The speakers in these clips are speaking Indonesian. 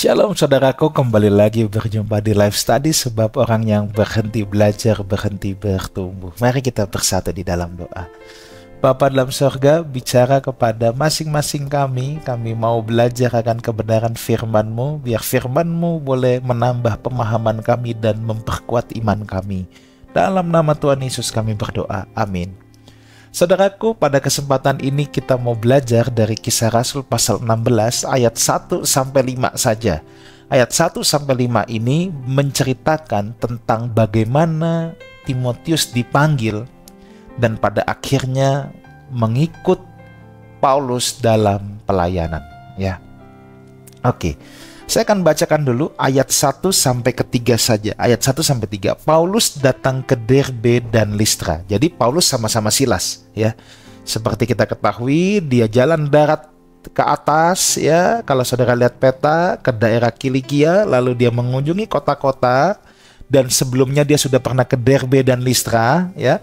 Shalom saudaraku, kembali lagi berjumpa di Life Study, sebab orang yang berhenti belajar berhenti bertumbuh. Mari kita bersatu di dalam doa. Bapa dalam surga, bicara kepada masing-masing kami mau belajar akan kebenaran firman-Mu, biar firman-Mu boleh menambah pemahaman kami dan memperkuat iman kami. Dalam nama Tuhan Yesus kami berdoa, amin. Saudaraku, pada kesempatan ini kita mau belajar dari Kisah Rasul pasal 16 ayat 1-5 saja. Ayat 1-5 ini menceritakan tentang bagaimana Timotius dipanggil dan pada akhirnya mengikut Paulus dalam pelayanan, ya. Oke. Saya akan bacakan dulu ayat 1-3 saja. Ayat 1-3. Paulus datang ke Derbe dan Listra. Jadi Paulus sama-sama Silas, ya. Seperti kita ketahui, dia jalan darat ke atas, ya. Kalau saudara lihat peta, ke daerah Kilikia, lalu dia mengunjungi kota-kota, dan sebelumnya dia sudah pernah ke Derbe dan Listra, ya.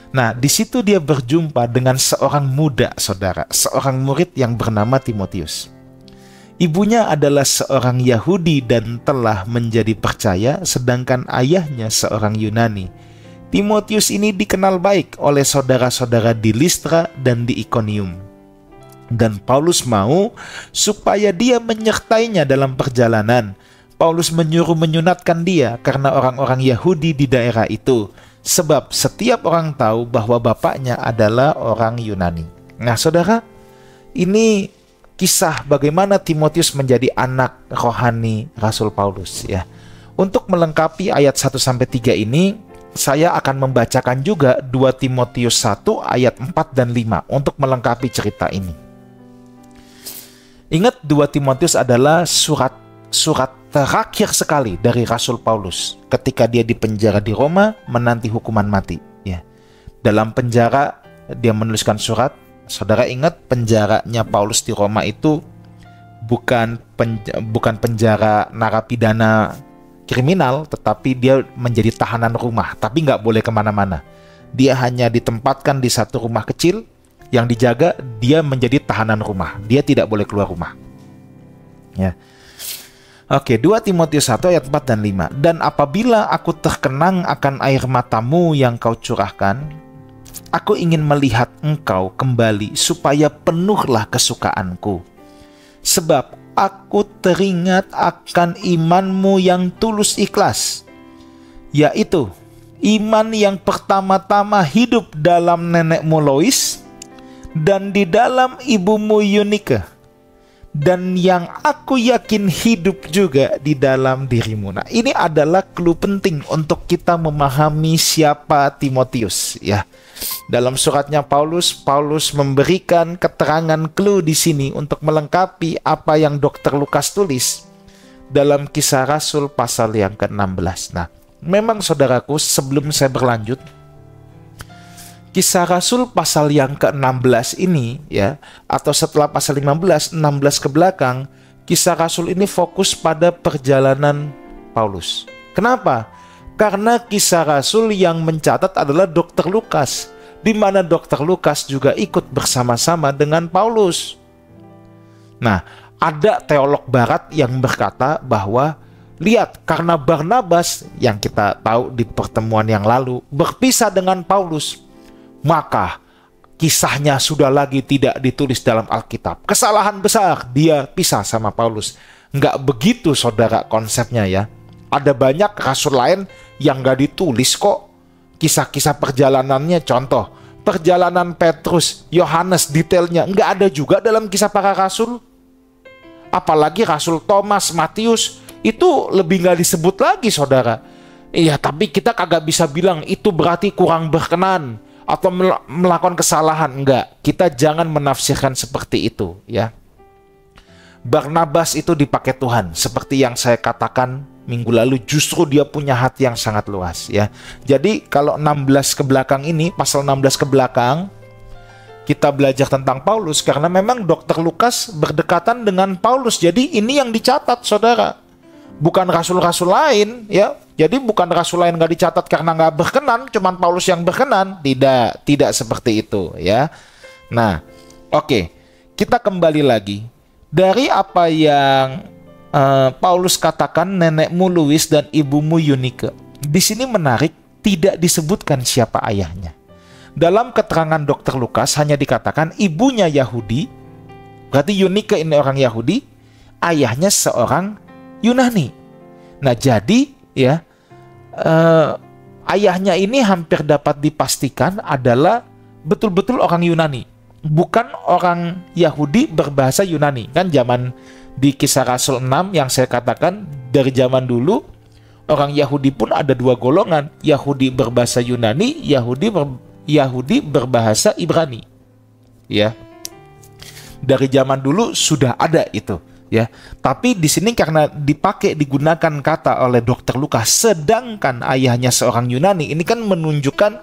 Nah, di situ dia berjumpa dengan seorang muda, saudara, seorang murid yang bernama Timotius. Ibunya adalah seorang Yahudi dan telah menjadi percaya, sedangkan ayahnya seorang Yunani. Timotius ini dikenal baik oleh saudara-saudara di Listra dan di Ikonium. Dan Paulus mau supaya dia menyertainya dalam perjalanan. Paulus menyuruh menyunatkan dia karena orang-orang Yahudi di daerah itu, sebab setiap orang tahu bahwa bapaknya adalah orang Yunani. Nah, saudara, ini kisah bagaimana Timotius menjadi anak rohani Rasul Paulus, ya. Untuk melengkapi ayat 1-3 ini, saya akan membacakan juga 2 Timotius 1 ayat 4 dan 5 untuk melengkapi cerita ini. Ingat, 2 Timotius adalah surat terakhir sekali dari Rasul Paulus ketika dia dipenjara di Roma menanti hukuman mati, ya. Dalam penjara dia menuliskan surat. Saudara ingat, penjaranya Paulus di Roma itu bukan penjara narapidana kriminal, tetapi dia menjadi tahanan rumah, tapi nggak boleh kemana-mana. Dia hanya ditempatkan di satu rumah kecil yang dijaga, dia menjadi tahanan rumah. Dia tidak boleh keluar rumah, ya. Oke, 2 Timotius 1 ayat 4 dan 5. Dan apabila aku terkenang akan air matamu yang kau curahkan, aku ingin melihat engkau kembali supaya penuhlah kesukaanku. Sebab aku teringat akan imanmu yang tulus ikhlas, yaitu iman yang pertama-tama hidup dalam nenekmu Lois dan di dalam ibumu Yunike, dan yang aku yakin hidup juga di dalam dirimu. Nah, ini adalah clue penting untuk kita memahami siapa Timotius, ya. Dalam suratnya Paulus memberikan keterangan clue di sini untuk melengkapi apa yang Dr. Lukas tulis dalam Kisah Rasul pasal yang ke-16. Nah, memang saudaraku, sebelum saya berlanjut, Kisah Rasul pasal yang ke-16 ini, ya, atau setelah pasal 16 ke belakang, Kisah Rasul ini fokus pada perjalanan Paulus. Kenapa? Karena Kisah Rasul yang mencatat adalah Dr. Lukas, di mana Dr. Lukas juga ikut bersama-sama dengan Paulus. Nah, ada teolog barat yang berkata bahwa, lihat, karena Barnabas yang kita tahu di pertemuan yang lalu berpisah dengan Paulus, maka kisahnya sudah lagi tidak ditulis dalam Alkitab. Kesalahan besar, dia pisah sama Paulus. Nggak begitu, saudara, konsepnya, ya. Ada banyak rasul lain yang nggak ditulis kok kisah-kisah perjalanannya. Contoh, perjalanan Petrus, Yohanes, detailnya nggak ada juga dalam kisah para rasul. Apalagi Rasul Thomas, Matius, itu lebih nggak disebut lagi, saudara. Iya, tapi kita kagak bisa bilang itu berarti kurang berkenan atau melakukan kesalahan. Enggak, kita jangan menafsirkan seperti itu, ya. Barnabas itu dipakai Tuhan, seperti yang saya katakan minggu lalu, justru dia punya hati yang sangat luas, ya. Jadi kalau 16 ke belakang ini, pasal 16 ke belakang, kita belajar tentang Paulus karena memang Dr. Lukas berdekatan dengan Paulus. Jadi ini yang dicatat, saudara. Bukan rasul-rasul lain, ya. Jadi bukan rasul lain nggak dicatat karena nggak berkenan, cuman Paulus yang berkenan. Tidak seperti itu, ya. Nah, oke. Kita kembali lagi dari apa yang Paulus katakan nenekmu Lois dan ibumu Eunike. Di sini menarik, tidak disebutkan siapa ayahnya. Dalam keterangan Dr. Lukas hanya dikatakan ibunya Yahudi, berarti Eunike ini orang Yahudi, ayahnya seorang Yunani. Nah jadi ya, ayahnya ini hampir dapat dipastikan adalah betul-betul orang Yunani, bukan orang Yahudi berbahasa Yunani. Kan zaman di Kisah Rasul 6 yang saya katakan, dari zaman dulu orang Yahudi pun ada dua golongan, Yahudi berbahasa Yunani, Yahudi berbahasa Ibrani. Ya. Dari zaman dulu sudah ada itu, ya. Tapi di sini karena digunakan kata oleh Dr. Lukas sedangkan ayahnya seorang Yunani, ini kan menunjukkan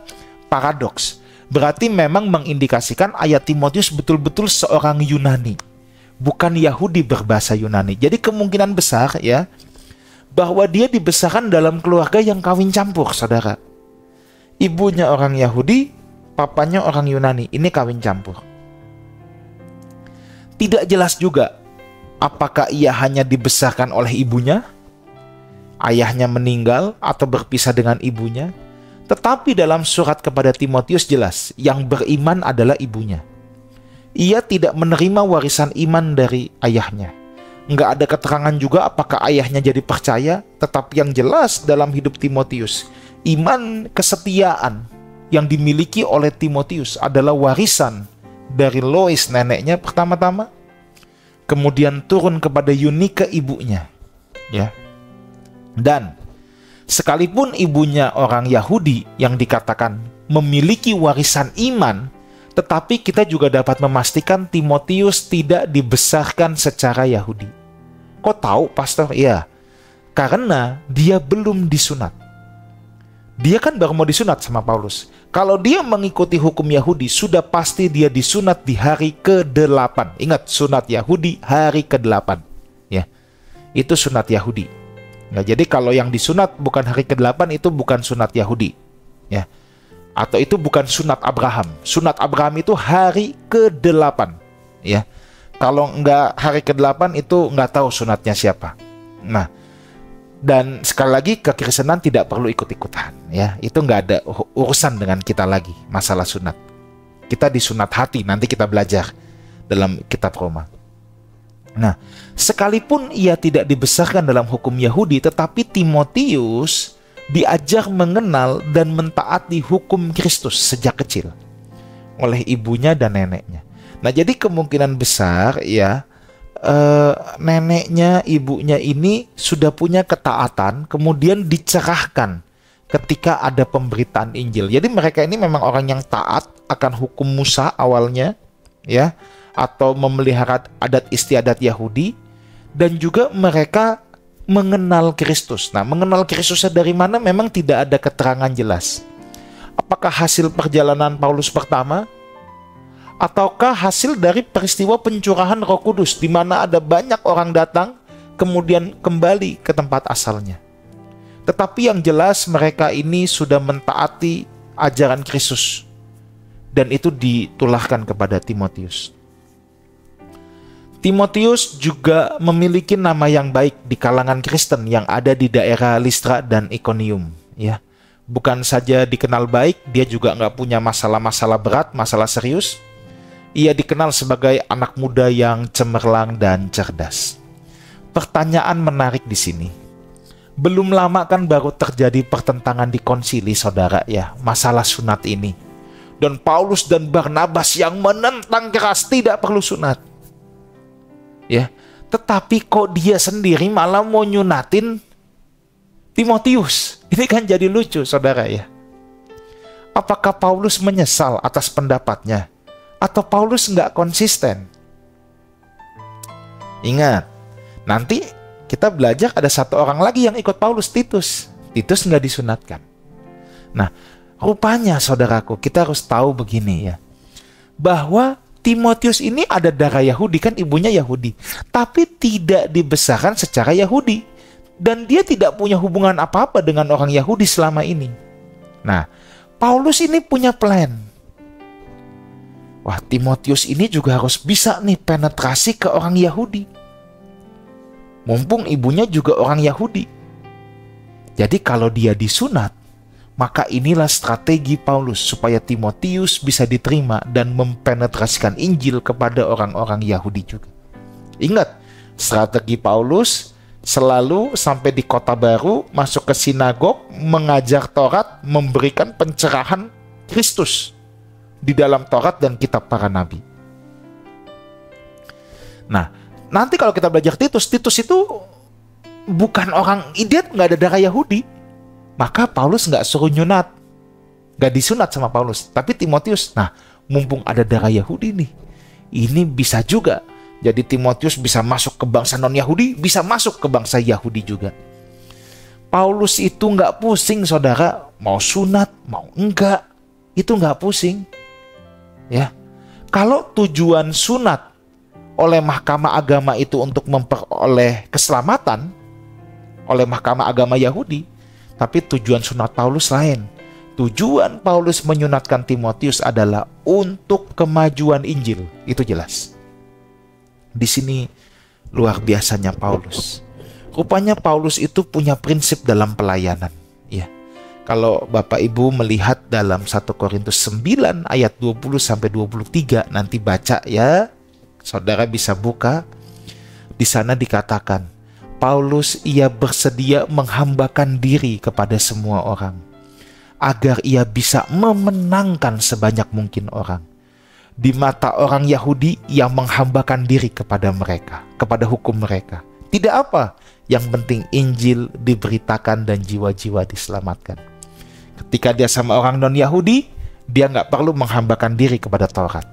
paradoks. Berarti memang mengindikasikan ayah Timotius betul-betul seorang Yunani, bukan Yahudi berbahasa Yunani. Jadi kemungkinan besar ya bahwa dia dibesarkan dalam keluarga yang kawin campur, saudara. Ibunya orang Yahudi, papanya orang Yunani. Ini kawin campur. Tidak jelas juga apakah ia hanya dibesarkan oleh ibunya, ayahnya meninggal atau berpisah dengan ibunya. Tetapi dalam surat kepada Timotius jelas, yang beriman adalah ibunya. Ia tidak menerima warisan iman dari ayahnya. Nggak ada keterangan juga apakah ayahnya jadi percaya, tetapi yang jelas dalam hidup Timotius, iman kesetiaan yang dimiliki oleh Timotius adalah warisan dari Lois neneknya pertama-tama, kemudian turun kepada Eunike ibunya, ya. Dan sekalipun ibunya orang Yahudi yang dikatakan memiliki warisan iman, tetapi kita juga dapat memastikan Timotius tidak dibesarkan secara Yahudi. Kok tahu, Pastor? Iya, karena dia belum disunat. Dia kan baru mau disunat sama Paulus. Kalau dia mengikuti hukum Yahudi, sudah pasti dia disunat di hari ke-8. Ingat, sunat Yahudi hari ke-8. Ya, itu sunat Yahudi. Nah, jadi kalau yang disunat bukan hari ke-8, itu bukan sunat Yahudi. Ya, atau itu bukan sunat Abraham. Sunat Abraham itu hari ke-8. Ya, kalau nggak hari ke-8 itu nggak tahu sunatnya siapa. Nah, dan sekali lagi kekristenan tidak perlu ikut-ikutan, ya. Itu nggak ada urusan dengan kita lagi masalah sunat. Kita disunat hati, nanti kita belajar dalam kitab Roma. Nah, sekalipun ia tidak dibesarkan dalam hukum Yahudi, tetapi Timotius diajar mengenal dan mentaati hukum Kristus sejak kecil oleh ibunya dan neneknya. Nah, jadi kemungkinan besar ya, neneknya, ibunya ini sudah punya ketaatan, kemudian dicerahkan ketika ada pemberitaan Injil. Jadi mereka ini memang orang yang taat akan hukum Musa awalnya, ya, atau memelihara adat istiadat Yahudi, dan juga mereka mengenal Kristus. Nah, mengenal Kristusnya dari mana memang tidak ada keterangan jelas. Apakah hasil perjalanan Paulus pertama, ataukah hasil dari peristiwa pencurahan Roh Kudus, di mana ada banyak orang datang kemudian kembali ke tempat asalnya. Tetapi yang jelas mereka ini sudah mentaati ajaran Kristus, dan itu ditularkan kepada Timotius. Timotius juga memiliki nama yang baik di kalangan Kristen yang ada di daerah Listra dan Ikonium, ya. Bukan saja dikenal baik, dia juga nggak punya masalah-masalah berat, masalah serius. Ia dikenal sebagai anak muda yang cemerlang dan cerdas. Pertanyaan menarik di sini. Belum lama kan baru terjadi pertentangan di konsili, saudara, ya, masalah sunat ini. Dan Paulus dan Barnabas yang menentang keras tidak perlu sunat. Ya, tetapi kok dia sendiri malah mau nyunatin Timotius? Ini kan jadi lucu, saudara, ya. Apakah Paulus menyesal atas pendapatnya? Atau Paulus nggak konsisten? Ingat, nanti kita belajar ada satu orang lagi yang ikut Paulus, Titus. Titus nggak disunatkan. Nah, rupanya saudaraku, kita harus tahu begini ya, bahwa Timotius ini ada darah Yahudi, kan ibunya Yahudi, tapi tidak dibesarkan secara Yahudi, dan dia tidak punya hubungan apa-apa dengan orang Yahudi selama ini. Nah, Paulus ini punya plan. Wah, Timotius ini juga harus bisa nih penetrasi ke orang Yahudi. Mumpung ibunya juga orang Yahudi. Jadi kalau dia disunat, maka inilah strategi Paulus supaya Timotius bisa diterima dan mempenetrasikan Injil kepada orang-orang Yahudi juga. Ingat, strategi Paulus selalu sampai di kota baru, masuk ke sinagog, mengajar Taurat, memberikan pencerahan Kristus di dalam Taurat dan kitab para nabi. Nah, nanti kalau kita belajar Titus itu bukan orang idiot, nggak ada darah Yahudi. Maka Paulus nggak suruh nyunat, nggak disunat sama Paulus. Tapi Timotius, nah mumpung ada darah Yahudi nih, ini bisa juga. Jadi Timotius bisa masuk ke bangsa non-Yahudi, bisa masuk ke bangsa Yahudi juga. Paulus itu nggak pusing, saudara, mau sunat, mau enggak, itu nggak pusing. Ya, kalau tujuan sunat oleh mahkamah agama itu untuk memperoleh keselamatan oleh mahkamah agama Yahudi, tapi tujuan sunat Paulus lain. Tujuan Paulus menyunatkan Timotius adalah untuk kemajuan Injil. Itu jelas. Di sini luar biasanya Paulus. Rupanya Paulus itu punya prinsip dalam pelayanan. Ya. Kalau Bapak Ibu melihat dalam 1 Korintus 9 ayat 20-23, nanti baca ya. Saudara bisa buka. Di sana dikatakan, Paulus ia bersedia menghambakan diri kepada semua orang, agar ia bisa memenangkan sebanyak mungkin orang. Di mata orang Yahudi yang menghambakan diri kepada mereka, kepada hukum mereka. Tidak apa, yang penting Injil diberitakan dan jiwa-jiwa diselamatkan. Ketika dia sama orang non-Yahudi, dia nggak perlu menghambakan diri kepada Taurat.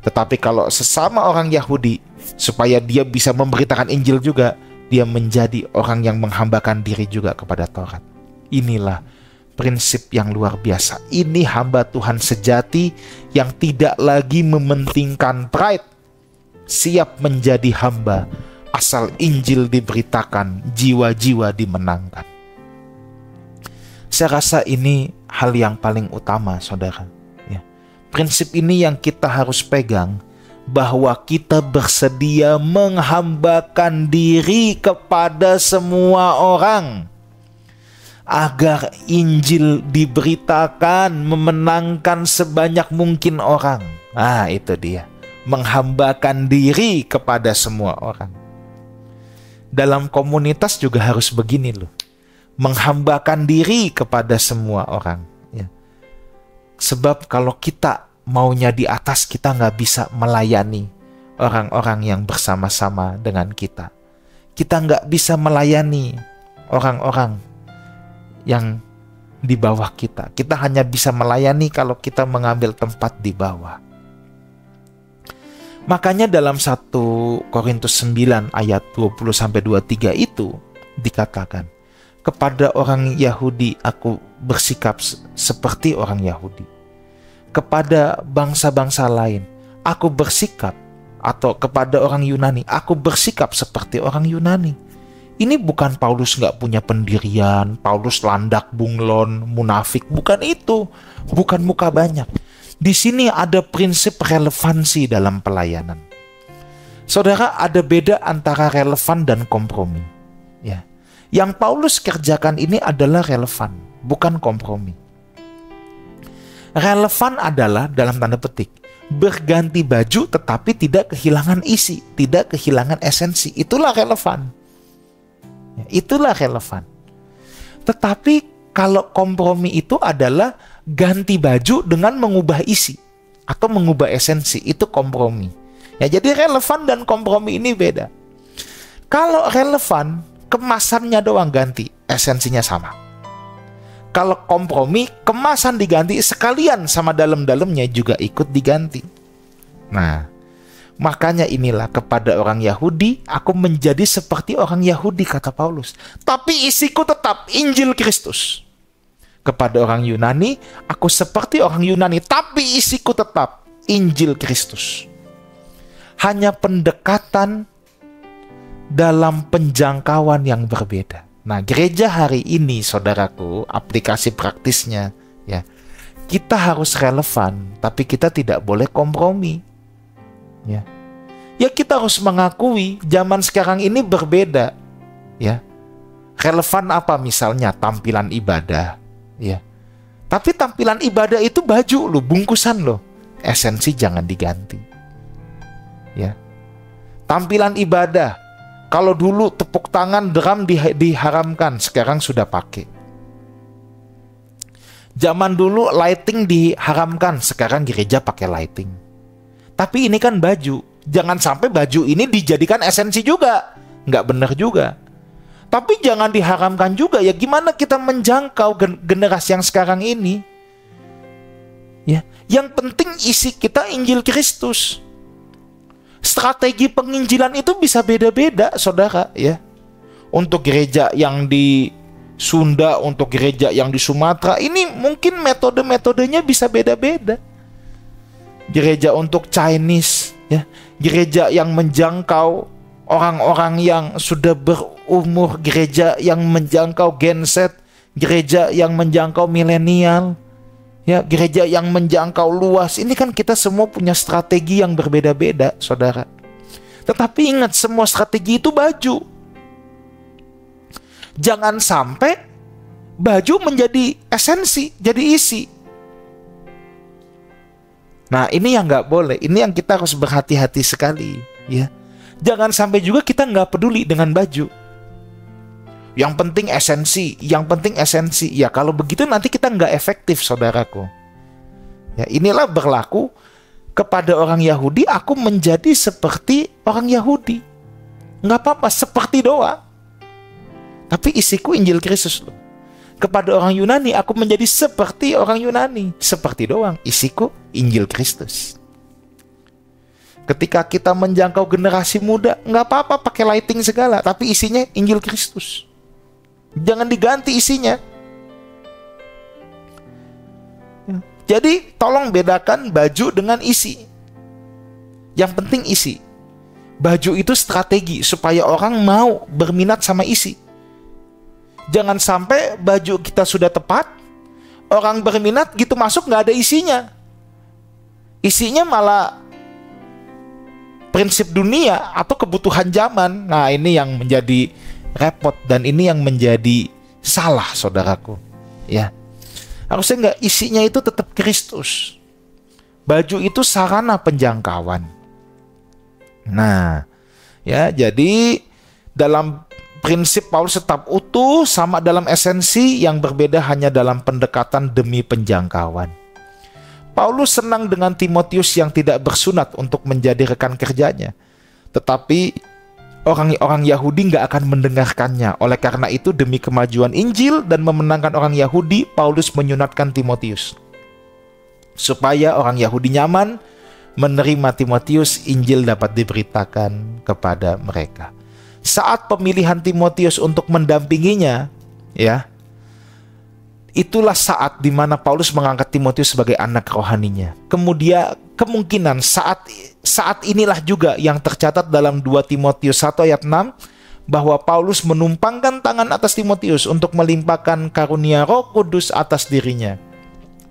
Tetapi kalau sesama orang Yahudi, supaya dia bisa memberitakan Injil juga, dia menjadi orang yang menghambakan diri juga kepada Taurat. Inilah prinsip yang luar biasa. Ini hamba Tuhan sejati yang tidak lagi mementingkan pride, siap menjadi hamba asal Injil diberitakan, jiwa-jiwa dimenangkan. Saya rasa ini hal yang paling utama, saudara. Ya. Prinsip ini yang kita harus pegang, bahwa kita bersedia menghambakan diri kepada semua orang, agar Injil diberitakan, memenangkan sebanyak mungkin orang. Ah, itu dia. Menghambakan diri kepada semua orang. Dalam komunitas juga harus begini loh. Menghambakan diri kepada semua orang. Ya. Sebab kalau kita maunya di atas, kita nggak bisa melayani orang-orang yang bersama-sama dengan kita. Kita nggak bisa melayani orang-orang yang di bawah kita. Kita hanya bisa melayani kalau kita mengambil tempat di bawah. Makanya dalam 1 Korintus 9 ayat 20-23 itu dikatakan, kepada orang Yahudi aku bersikap seperti orang Yahudi. Kepada bangsa-bangsa lain aku bersikap, atau kepada orang Yunani aku bersikap seperti orang Yunani. Ini bukan Paulus nggak punya pendirian, Paulus landak bunglon, munafik. Bukan itu, bukan muka banyak. Di sini ada prinsip relevansi dalam pelayanan. Saudara, ada beda antara relevan dan kompromi. Ya. Yang Paulus kerjakan ini adalah relevan, bukan kompromi. Relevan adalah, dalam tanda petik, berganti baju tetapi tidak kehilangan isi, tidak kehilangan esensi. Itulah relevan. Itulah relevan. Tetapi kalau kompromi itu adalah ganti baju dengan mengubah isi atau mengubah esensi, itu kompromi. Ya, jadi relevan dan kompromi ini beda. Kalau relevan, kemasannya doang ganti, esensinya sama. Kalau kompromi, kemasan diganti sekalian sama dalam-dalamnya juga ikut diganti. Nah, makanya inilah kepada orang Yahudi, aku menjadi seperti orang Yahudi, kata Paulus. Tapi isiku tetap Injil Kristus. Kepada orang Yunani, aku seperti orang Yunani, tapi isiku tetap Injil Kristus. Hanya pendekatan dalam penjangkauan yang berbeda. Nah, gereja hari ini, saudaraku, aplikasi praktisnya, ya, kita harus relevan, tapi kita tidak boleh kompromi. Ya. Ya kita harus mengakui zaman sekarang ini berbeda. Ya. Relevan apa misalnya tampilan ibadah, ya. Tapi tampilan ibadah itu baju loh, bungkusan loh. Esensi jangan diganti. Ya. Tampilan ibadah, kalau dulu tepuk tangan drum diharamkan, sekarang sudah pakai. Zaman dulu lighting diharamkan, sekarang gereja pakai lighting. Tapi ini kan baju. Jangan sampai baju ini dijadikan esensi juga. Nggak benar juga. Tapi jangan diharamkan juga. Ya gimana kita menjangkau generasi yang sekarang ini? Ya, yang penting isi kita Injil Kristus. Strategi penginjilan itu bisa beda-beda, saudara. Ya, untuk gereja yang di Sunda, untuk gereja yang di Sumatera, ini mungkin metode-metodenya bisa beda-beda. Gereja untuk Chinese, ya, gereja yang menjangkau orang-orang yang sudah berumur, gereja yang menjangkau Gen Z, gereja yang menjangkau milenial, ya, gereja yang menjangkau luas. Ini kan kita semua punya strategi yang berbeda-beda, saudara. Tetapi ingat, semua strategi itu baju. Jangan sampai baju menjadi esensi, jadi isi. Nah, ini yang nggak boleh. Ini yang kita harus berhati-hati sekali, ya. Jangan sampai juga kita nggak peduli dengan baju. Yang penting esensi, yang penting esensi. Ya, kalau begitu nanti kita nggak efektif, saudaraku. Ya, inilah berlaku kepada orang Yahudi. Aku menjadi seperti orang Yahudi. Nggak apa-apa, seperti doang. Tapi isiku Injil Kristus loh. Kepada orang Yunani, aku menjadi seperti orang Yunani. Seperti doang, isiku Injil Kristus. Ketika kita menjangkau generasi muda, nggak apa-apa pakai lighting segala, tapi isinya Injil Kristus. Jangan diganti isinya. Jadi tolong bedakan baju dengan isi. Yang penting isi. Baju itu strategi supaya orang mau berminat sama isi. Jangan sampai baju kita sudah tepat, orang berminat gitu masuk nggak ada isinya. Isinya malah prinsip dunia atau kebutuhan zaman. Nah, ini yang menjadi repot dan ini yang menjadi salah, saudaraku. Ya, harusnya nggak, isinya itu tetap Kristus. Baju itu sarana penjangkauan. Nah, ya, jadi dalam prinsip Paulus tetap utuh, sama dalam esensi, yang berbeda hanya dalam pendekatan demi penjangkauan. Paulus senang dengan Timotius yang tidak bersunat untuk menjadi rekan kerjanya. Tetapi orang-orang Yahudi nggak akan mendengarkannya. Oleh karena itu, demi kemajuan Injil dan memenangkan orang Yahudi, Paulus menyunatkan Timotius. Supaya orang Yahudi nyaman menerima Timotius, Injil dapat diberitakan kepada mereka. Saat pemilihan Timotius untuk mendampinginya, ya, itulah saat di mana Paulus mengangkat Timotius sebagai anak rohaninya. Kemudian kemungkinan saat inilah juga yang tercatat dalam 2 Timotius 1 ayat 6, bahwa Paulus menumpangkan tangan atas Timotius untuk melimpahkan karunia Roh Kudus atas dirinya.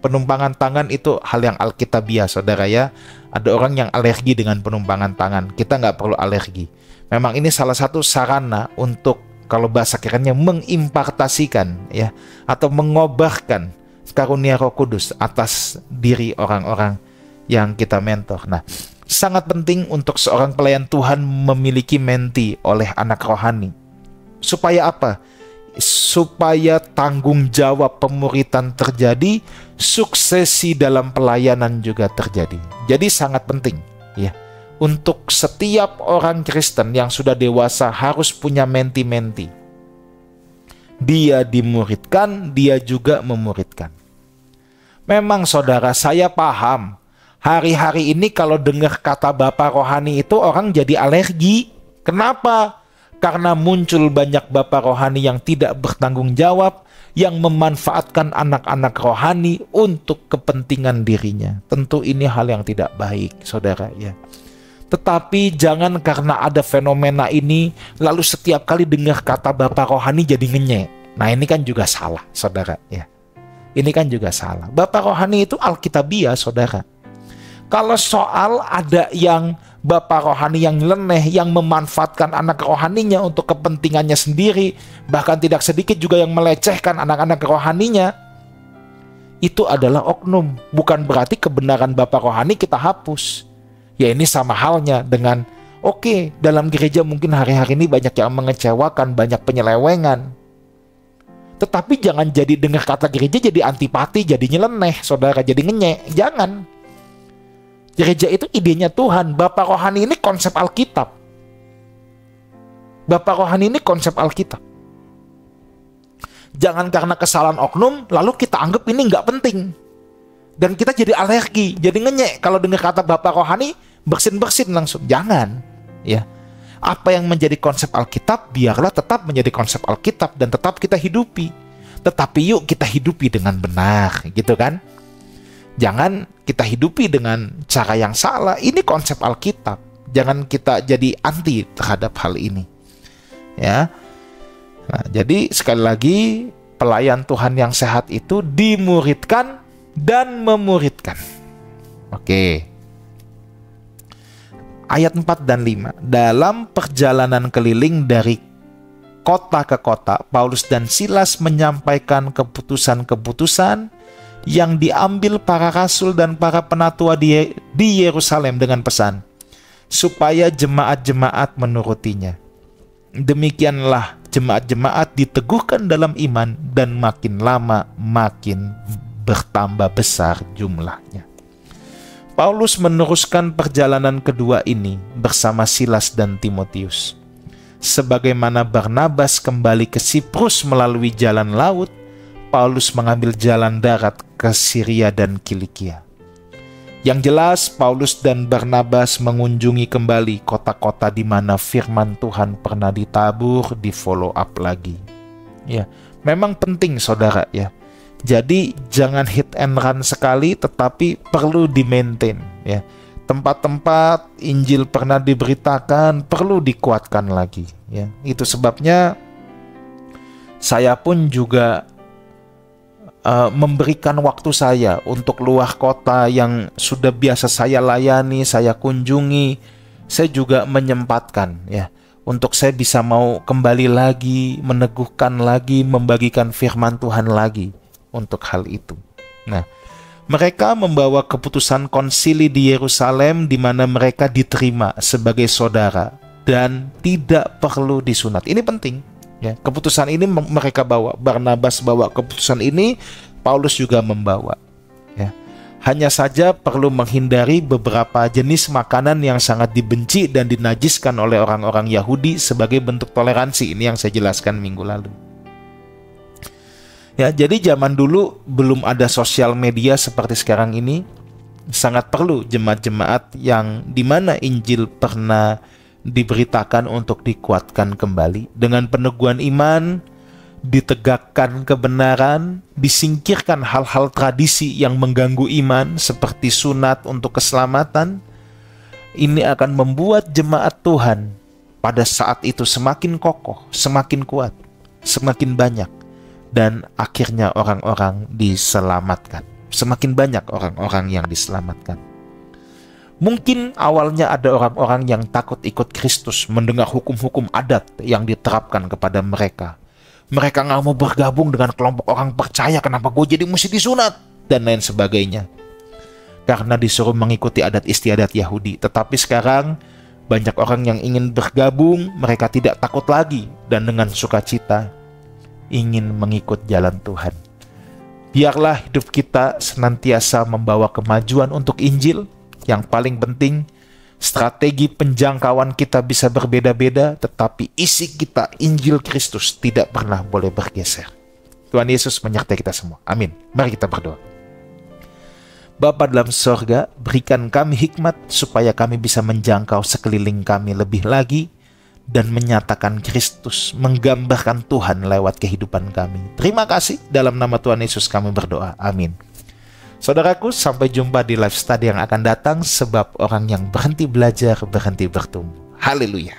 Penumpangan tangan itu hal yang alkitabiah, saudara, ya. Ada orang yang alergi dengan penumpangan tangan. Kita nggak perlu alergi. Memang ini salah satu sarana untuk, kalau bahasa kerennya, mengimpartasikan, ya, atau mengobarkan karunia Roh Kudus atas diri orang-orang yang kita mentor. Nah, sangat penting untuk seorang pelayan Tuhan memiliki menti oleh anak rohani. Supaya apa? Supaya tanggung jawab pemuritan terjadi, suksesi dalam pelayanan juga terjadi. Jadi sangat penting, ya. Untuk setiap orang Kristen yang sudah dewasa harus punya menti-menti. Dia dimuridkan, dia juga memuridkan. Memang saudara, saya paham. Hari-hari ini kalau dengar kata bapak rohani itu orang jadi alergi. Kenapa? Karena muncul banyak bapak rohani yang tidak bertanggung jawab, yang memanfaatkan anak-anak rohani untuk kepentingan dirinya. Tentu ini hal yang tidak baik, saudara, ya. Tetapi jangan karena ada fenomena ini, lalu setiap kali dengar kata bapak rohani jadi ngenyek. Nah, ini kan juga salah, saudara, ya. Ini kan juga salah. Bapak rohani itu alkitabiah, saudara. Kalau soal ada yang Bapak rohani yang nyeleneh, yang memanfaatkan anak rohaninya untuk kepentingannya sendiri, bahkan tidak sedikit juga yang melecehkan anak-anak rohaninya, itu adalah oknum. Bukan berarti kebenaran Bapak rohani kita hapus. Ya, ini sama halnya dengan, oke, dalam gereja mungkin hari-hari ini banyak yang mengecewakan, banyak penyelewengan. Tetapi jangan jadi dengar kata gereja jadi antipati, jadi nyeleneh, saudara, jadi ngenyek. Jangan. Gereja itu idenya Tuhan. Bapak rohani ini konsep Alkitab. Bapak rohani ini konsep Alkitab. Jangan karena kesalahan oknum, lalu kita anggap ini nggak penting. Dan kita jadi alergi, jadi ngenyek. Kalau dengar kata Bapak rohani, bersin-bersin langsung. Jangan. Ya. Apa yang menjadi konsep Alkitab, biarlah tetap menjadi konsep Alkitab dan tetap kita hidupi. Tetapi yuk kita hidupi dengan benar, gitu kan? Jangan kita hidupi dengan cara yang salah. Ini konsep Alkitab. Jangan kita jadi anti terhadap hal ini. Ya. Nah, jadi sekali lagi, pelayan Tuhan yang sehat itu dimuridkan dan memuridkan. Oke. Ayat 4 dan 5. Dalam perjalanan keliling dari kota ke kota, Paulus dan Silas menyampaikan keputusan-keputusan yang diambil para rasul dan para penatua di Yerusalem dengan pesan, supaya jemaat-jemaat menurutinya. Demikianlah jemaat-jemaat diteguhkan dalam iman dan makin lama makin bertambah besar jumlahnya. Paulus meneruskan perjalanan kedua ini bersama Silas dan Timotius. Sebagaimana Barnabas kembali ke Siprus melalui jalan laut, Paulus mengambil jalan darat ke Syria dan Kilikia. Yang jelas, Paulus dan Barnabas mengunjungi kembali kota-kota di mana firman Tuhan pernah ditabur, di follow up lagi. Ya, memang penting saudara ya. Jadi jangan hit and run sekali, tetapi perlu di-maintain ya. Tempat-tempat Injil pernah diberitakan perlu dikuatkan lagi ya. Itu sebabnya saya pun juga memberikan waktu saya untuk luar kota yang sudah biasa saya layani, saya kunjungi. Saya juga menyempatkan ya, untuk saya bisa mau kembali lagi, meneguhkan lagi, membagikan firman Tuhan lagi untuk hal itu. Nah, mereka membawa keputusan konsili di Yerusalem di mana mereka diterima sebagai saudara dan tidak perlu disunat. Ini penting. Ya, keputusan ini mereka bawa. Barnabas bawa keputusan ini, Paulus juga membawa. Ya. Hanya saja perlu menghindari beberapa jenis makanan yang sangat dibenci dan dinajiskan oleh orang-orang Yahudi sebagai bentuk toleransi. Ini yang saya jelaskan minggu lalu. Ya, jadi zaman dulu belum ada sosial media seperti sekarang ini. Sangat perlu jemaat-jemaat yang dimana Injil pernah diberitakan untuk dikuatkan kembali dengan peneguhan iman, ditegakkan kebenaran, disingkirkan hal-hal tradisi yang mengganggu iman seperti sunat untuk keselamatan. Ini akan membuat jemaat Tuhan pada saat itu semakin kokoh, semakin kuat, semakin banyak, dan akhirnya orang-orang diselamatkan. Semakin banyak orang-orang yang diselamatkan. Mungkin awalnya ada orang-orang yang takut ikut Kristus mendengar hukum-hukum adat yang diterapkan kepada mereka. Mereka nggak mau bergabung dengan kelompok orang percaya, kenapa gue jadi mesti disunat, dan lain sebagainya. Karena disuruh mengikuti adat istiadat Yahudi. Tetapi sekarang banyak orang yang ingin bergabung, mereka tidak takut lagi, dan dengan sukacita ingin mengikut jalan Tuhan. Biarlah hidup kita senantiasa membawa kemajuan untuk Injil. Yang paling penting, strategi penjangkauan kita bisa berbeda-beda, tetapi isi kita, Injil Kristus, tidak pernah boleh bergeser. Tuhan Yesus menyertai kita semua. Amin. Mari kita berdoa. Bapa dalam sorga, berikan kami hikmat supaya kami bisa menjangkau sekeliling kami lebih lagi dan menyatakan Kristus, menggambarkan Tuhan lewat kehidupan kami. Terima kasih, dalam nama Tuhan Yesus kami berdoa. Amin. Saudaraku, sampai jumpa di live study yang akan datang, sebab orang yang berhenti belajar, berhenti bertumbuh. Haleluya.